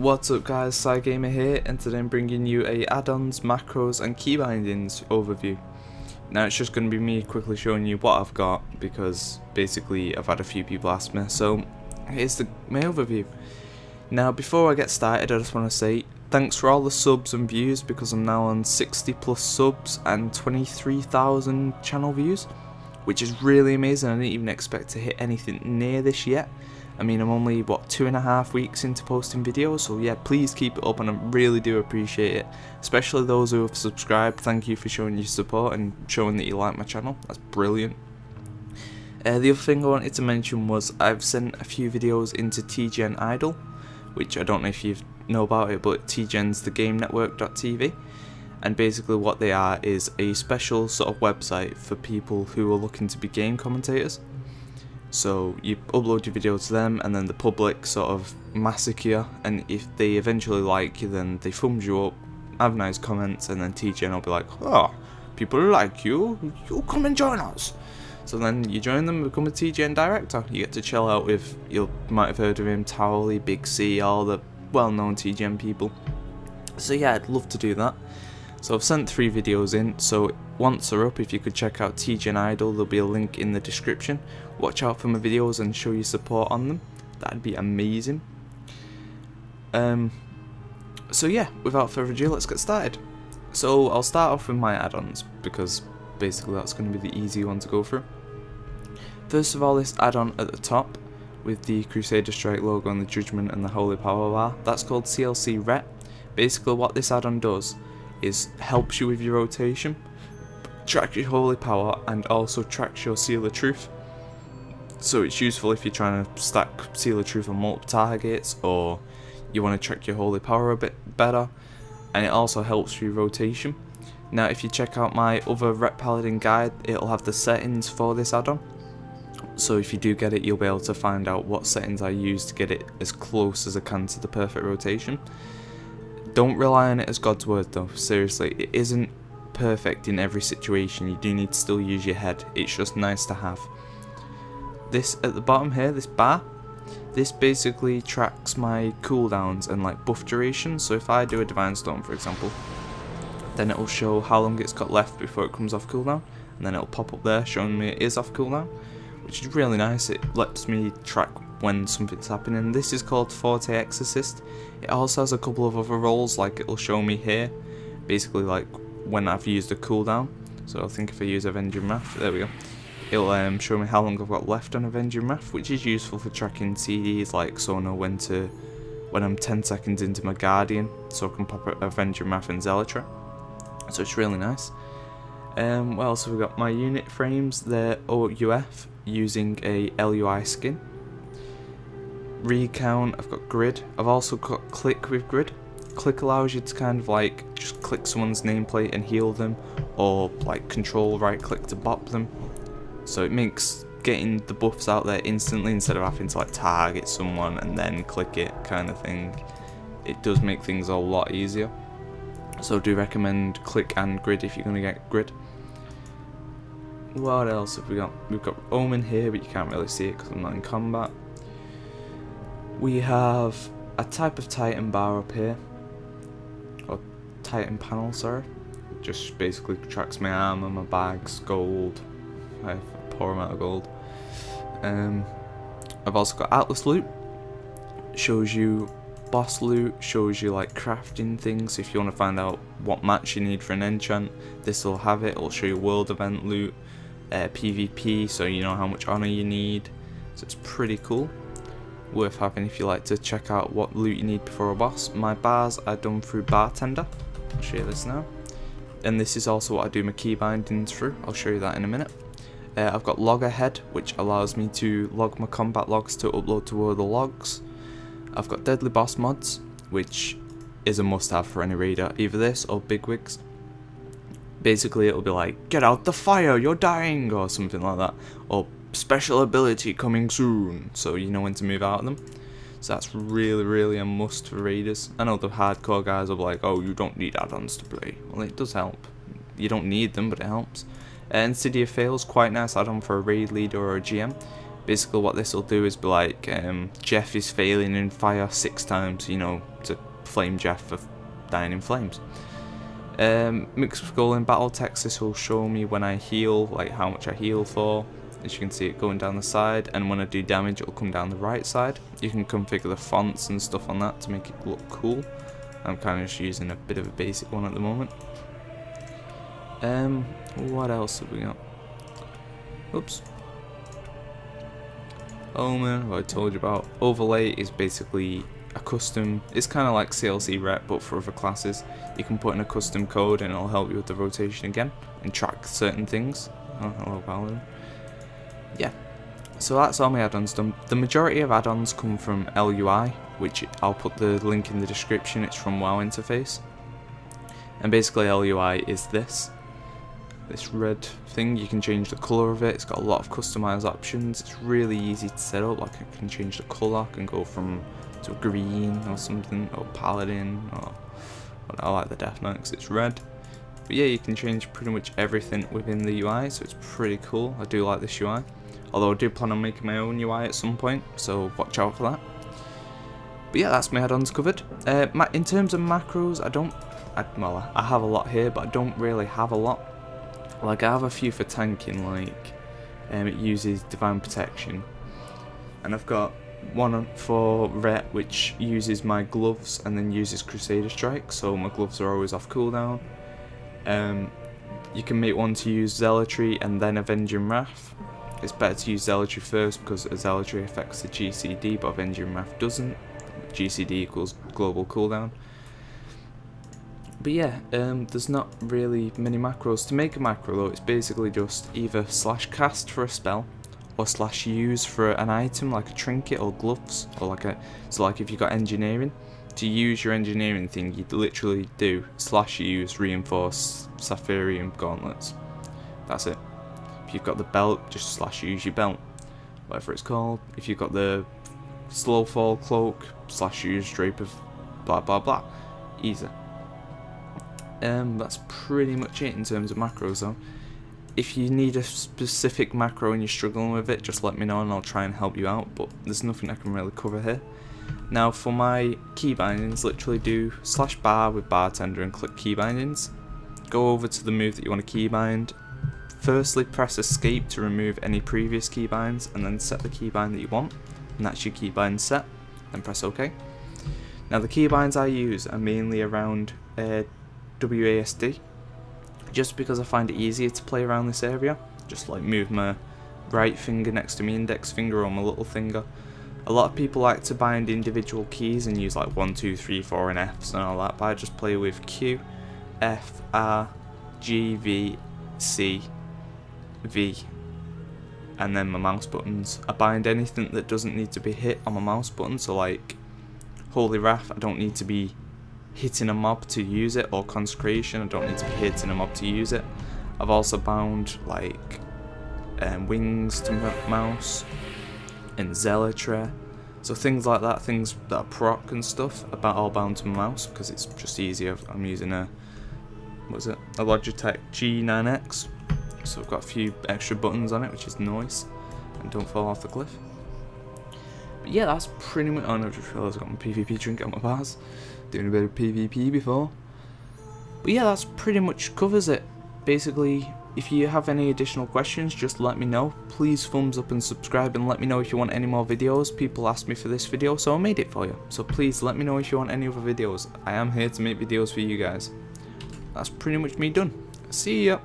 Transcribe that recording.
What's up guys, Syigamer here, and today I'm bringing you a add-ons, macros and key bindings overview. Now it's just going to be me quickly showing you what I've got, because basically I've had a few people ask me, so here's my overview. Now before I get started I just want to say thanks for all the subs and views, because I'm now on 60 plus subs and 23,000 channel views, which is really amazing. I didn't even expect to hit anything near this yet. I mean, I'm only, 2.5 weeks into posting videos, so yeah, please keep it up and I really do appreciate it. Especially those who have subscribed, thank you for showing your support and showing that you like my channel, that's brilliant. The other thing I wanted to mention was I've sent a few videos into TGNIdol, which I don't know if you know about it, but TGN's the game network.tv. And basically what they are is a special sort of website for people who are looking to be game commentators. So you upload your video to them, and then the public sort of massacre you, and if they eventually like you, then they thumbs you up, have nice comments, and then TGN will be like, oh, people like you come and join us. So then you join them and become a TGN director. You get to chill out with, you might have heard of him, Towley, Big C, all the well-known TGN people. So yeah, I'd love to do that. So I've sent 3 videos in, so once they're up, if you could check out TGNIdol, there'll be a link in the description. Watch out for my videos and show your support on them, that'd be amazing. So yeah, without further ado, let's get started. So I'll start off with my add-ons, because basically that's going to be the easy one to go through. First of all, this add-on at the top, with the Crusader Strike logo and the Judgment and the Holy Power bar, that's called CLC Ret. Basically what this add-on does is helps you with your rotation, tracks your holy power, and also tracks your seal of truth. So it's useful if you're trying to stack seal of truth on multiple targets, or you want to track your holy power a bit better, and it also helps with rotation. Now if you check out my other Ret Paladin guide, it'll have the settings for this add-on, so if you do get it, you'll be able to find out what settings I use to get it as close as I can to the perfect rotation. Don't rely on it as God's word though, seriously, it isn't perfect in every situation, you do need to still use your head, it's just nice to have. This at the bottom here, this bar, this basically tracks my cooldowns and like buff duration, so if I do a Divine Storm for example, then it will show how long it's got left before it comes off cooldown, and then it'll pop up there showing me it is off cooldown, which is really nice. It lets me track when something's happening. This is called Forte Exorcist. It also has a couple of other roles, like it'll show me here, basically like when I've used a cooldown. So I think if I use Avenging Wrath, there we go, it'll show me how long I've got left on Avenging Wrath, which is useful for tracking CDs, like so I know when I'm 10 seconds into my Guardian, so I can pop Avenging Wrath and Zealotry. So it's really nice. What else have we got? My unit frames, they're OUF using a LUI skin. Recount, I've got grid. I've also got click with grid. Click allows you to kind of like just click someone's nameplate and heal them, or like control right click to bop them. So it makes getting the buffs out there instantly instead of having to like target someone and then click it kind of thing. It does make things a lot easier. So I do recommend click and grid if you're going to get grid. What else have we got? We've got Omen here, but you can't really see it because I'm not in combat. We have a type of Titan bar up here, or Titan panel, sorry. Just basically tracks my armor, my bags, gold. I have a poor amount of gold. I've also got Atlas loot. Shows you boss loot, shows you like crafting things. If you want to find out what match you need for an enchant, this will have it. It'll show you world event loot, PvP, so you know how much honor you need. So it's pretty cool. Worth having if you like to check out what loot you need before a boss. My bars are done through Bartender. I'll show you this now. And this is also what I do my key bindings through. I'll show you that in a minute. I've got Loggerhead, which allows me to log my combat logs to upload to other logs. I've got Deadly Boss mods, which is a must-have for any raider, either this or Bigwigs. Basically it'll be like, get out the fire, you're dying, or something like that, or special ability coming soon, so you know when to move out of them. So that's really a must for raiders. I know the hardcore guys will be like, oh, you don't need add-ons to play. Well, it does help. You don't need them, but it helps. And City of Fails, quite nice add-on for a raid leader or a GM. Basically what this will do is be like, Jeff is failing in fire 6 times, you know, to flame Jeff for dying in flames. Mixed skull in battle text, this will show me when I heal, like how much I heal for. As you can see it going down the side, and when I do damage it will come down the right side. You can configure the fonts and stuff on that to make it look cool. I'm kind of just using a bit of a basic one at the moment. What else have we got? Oops. Omen, what I told you about. Overlay is basically a custom, it's kind of like CLC rep but for other classes. You can put in a custom code and it'll help you with the rotation again and track certain things. Oh, hello Paladin. Yeah, so that's all my add-ons done. The majority of add-ons come from LUI, which I'll put the link in the description. It's from WoW Interface, and basically LUI is this red thing. You can change the colour of it. It's got a lot of customized options. It's really easy to set up. Like I can change the colour. I can go from to green or something, or paladin, or I like the Death Knight because it's red. But yeah, you can change pretty much everything within the UI, so it's pretty cool. I do like this UI. Although I do plan on making my own UI at some point, so watch out for that. But yeah, that's my add-ons covered. In terms of macros, I have a lot here, but I don't really have a lot. Like I have a few for tanking, like it uses Divine Protection, and I've got one for Ret which uses my gloves and then uses Crusader Strike, so my gloves are always off cooldown. You can make one to use Zealotry and then Avenging Wrath. It's better to use Zealotry first because Zealotry affects the GCD, but Avenging Wrath doesn't. GCD equals global cooldown. But yeah, there's not really many macros. To make a macro though, it's basically just either /cast for a spell or /use for an item like a trinket or gloves, or like if you got engineering, to use your engineering thing you'd literally do /use reinforce Saphirium gauntlets. That's it. If you've got the belt, just /use your belt, whatever it's called. If you've got the slow fall cloak, /use drape of blah blah blah. Easy. That's pretty much it in terms of macros though. If you need a specific macro and you're struggling with it, just let me know and I'll try and help you out, but there's nothing I can really cover here. Now for my key bindings, literally do /bar with bartender and click key bindings. Go over to the move that you want to keybind. Firstly press escape to remove any previous keybinds, and then set the keybind that you want, and that's your keybind set. Then press OK. Now the keybinds I use are mainly around WASD, just because I find it easier to play around this area. Just like move my right finger next to my index finger or my little finger. A lot of people like to bind individual keys and use like 1, 2, 3, 4 and Fs and all that, but I just play with Q, F, R, G, V, C, V, and then my mouse buttons. I bind anything that doesn't need to be hit on my mouse button, so like Holy Wrath, I don't need to be hitting a mob to use it, or Consecration, I don't need to be hitting a mob to use it. I've also bound like Wings to my mouse and Zealotry, so things like that, things that are proc and stuff, about all bound to my mouse because it's just easier. I'm using a Logitech G9X, so I've got a few extra buttons on it, which is nice, and don't fall off the cliff. But yeah, that's pretty much. Oh no, I just realised I got my PvP drink out my bars. Doing a bit of PvP before. But yeah, that's pretty much covers it. Basically, if you have any additional questions, just let me know. Please thumbs up and subscribe, and let me know if you want any more videos. People asked me for this video, so I made it for you. So please let me know if you want any other videos. I am here to make videos for you guys. That's pretty much me done. See ya.